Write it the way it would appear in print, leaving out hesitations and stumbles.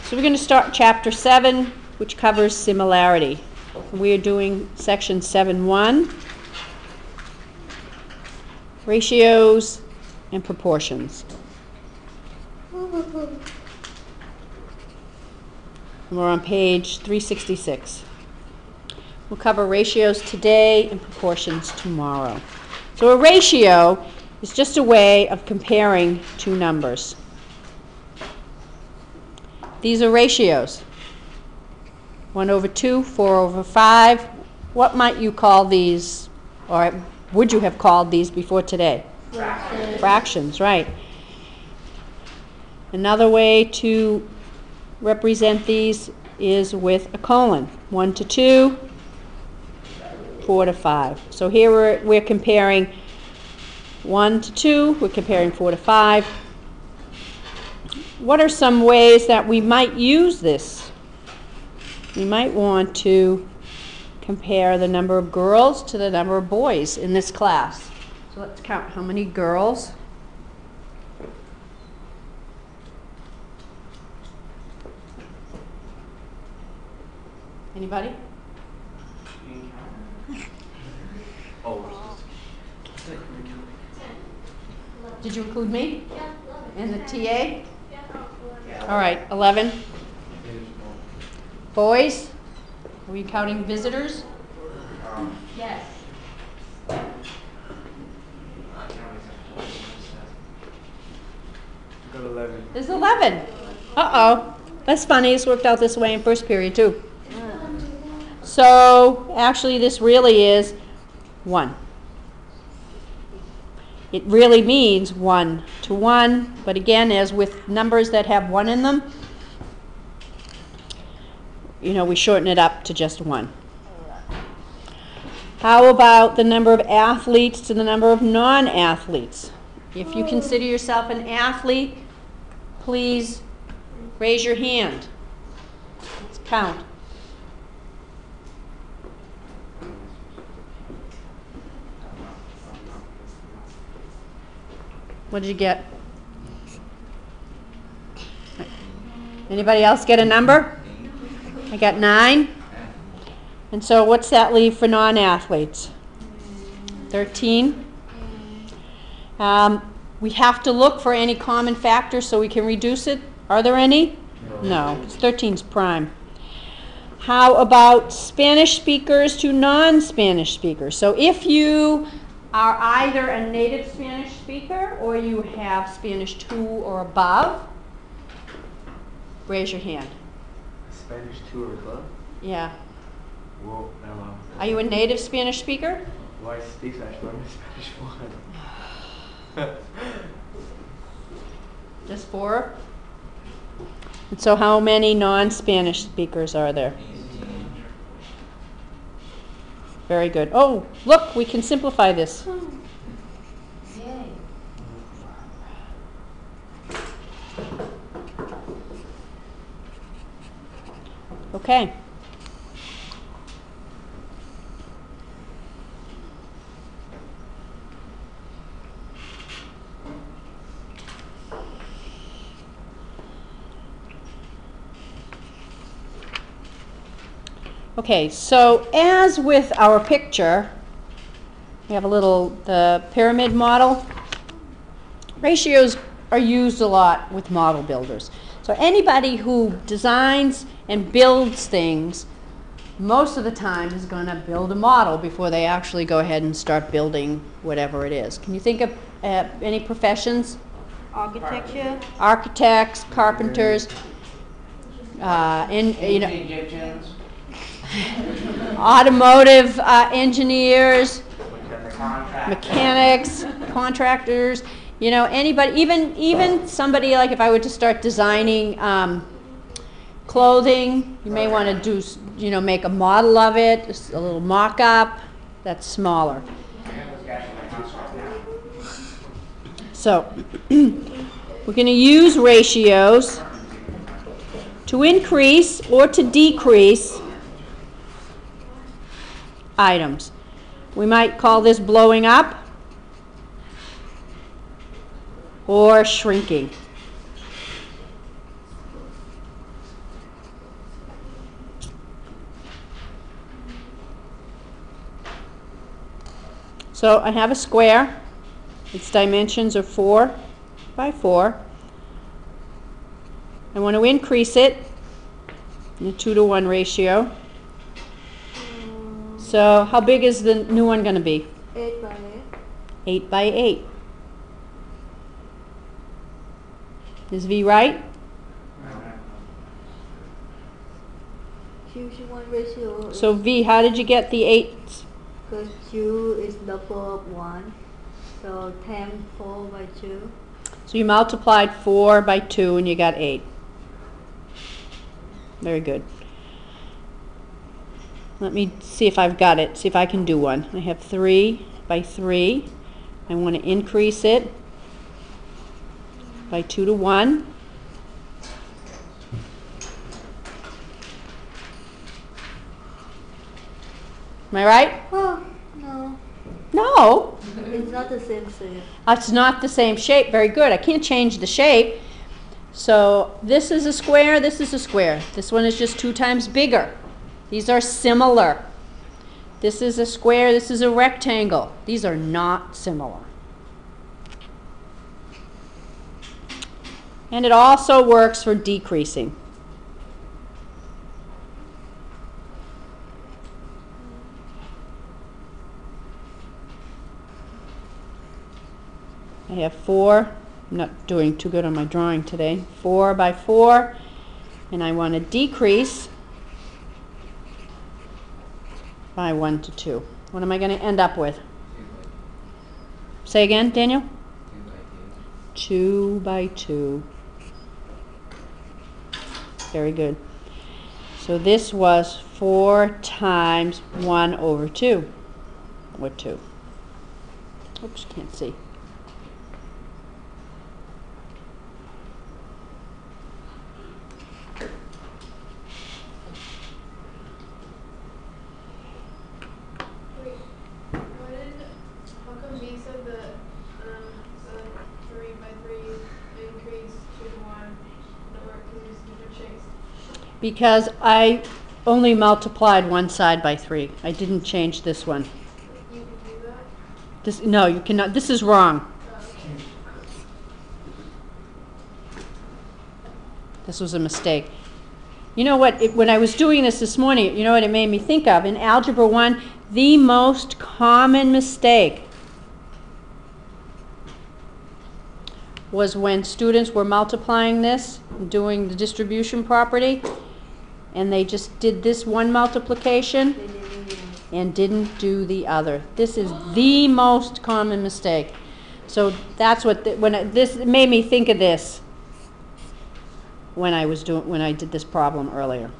So we're going to start chapter 7, which covers similarity. We are doing section 7.1, ratios and proportions. And we're on page 366. We'll cover ratios today and proportions tomorrow. So a ratio is just a way of comparing two numbers. These are ratios. 1/2, 4/5. What might you call these, or would you have called these before today? Fractions. Fractions, right. Another way to represent these is with a colon. 1/2, 4/5. So here we're comparing 1/2, we're comparing 4/5. What are some ways that we might use this? We might want to compare the number of girls to the number of boys in this class. So let's count how many girls. Anybody? Did you include me? Yeah. And the TA? All right, 11. Boys? Are we counting visitors? Yes. Got 11. There's 11. Uh-oh. That's funny. This worked out this way in first period, too. So, actually, this really is 1. It really means 1-to-1, but again, as with numbers that have 1 in them, we shorten it up to just 1. How about the number of athletes to the number of non-athletes? If you consider yourself an athlete, please raise your hand. Let's count. What did you get? Anybody else get a number? I got 9. And so what's that leave for non-athletes? 13. We have to look for any common factors so we can reduce it. Are there any? No. 13's prime. How about Spanish speakers to non-Spanish speakers? So if you are either a native Spanish speaker or you have Spanish 2 or above, raise your hand. Spanish 2 or above? Yeah. Whoa, hello. Are you a native Spanish speaker? Why speak Spanish? I'm Spanish 1. Just 4? And so how many non-Spanish speakers are there? Very good. Oh, look, we can simplify this. Okay. Okay, so as with our picture, we have the pyramid model. Ratios are used a lot with model builders. So anybody who designs and builds things, most of the time is going to build a model before they actually go ahead and start building whatever it is. Can you think of any professions? Architecture. Architects, carpenters, automotive engineers, mechanics, contractors, anybody, even somebody like if I were to start designing clothing, you may want to do, make a model of it, just a little mock-up, that's smaller. So, we're going to use ratios to increase or to decrease items. We might call this blowing up or shrinking. So I have a square. Its dimensions are 4 by 4. I want to increase it in a 2-to-1 ratio. So how big is the new one going to be? 8 by 8. 8 by 8. Is V right? 2-to-1 ratio. So V, how did you get the 8? Because 2 is double of 1. So 10 4 by 2. So you multiplied 4 by 2 and you got 8. Very good. Let me see if I've got it, see if I can do one. I have 3 by 3. I want to increase it by 2-to-1. Am I right? Oh, no. No. It's not the same shape. It's not the same shape. Very good. I can't change the shape. So this is a square, this is a square. This one is just 2 times bigger. These are similar. This is a square, this is a rectangle. These are not similar. And it also works for decreasing. I have 4. I'm not doing too good on my drawing today. 4 by 4. And I want to decrease by 1 to 2. What am I going to end up with? Say again, Daniel? 2 by 2. Very good. So this was 4 times 1 over 2. Or 2. Oops, can't see. Because I only multiplied one side by 3. I didn't change this one. You can do that? This, no, you cannot. This is wrong. This was a mistake. You know what? When I was doing this morning, you know what it made me think of? In Algebra 1, the most common mistake was when students were multiplying this, doing the distribution property, and they just did this one multiplication and didn't do the other. This is the most common mistake. So that's what this made me think of this when I did this problem earlier.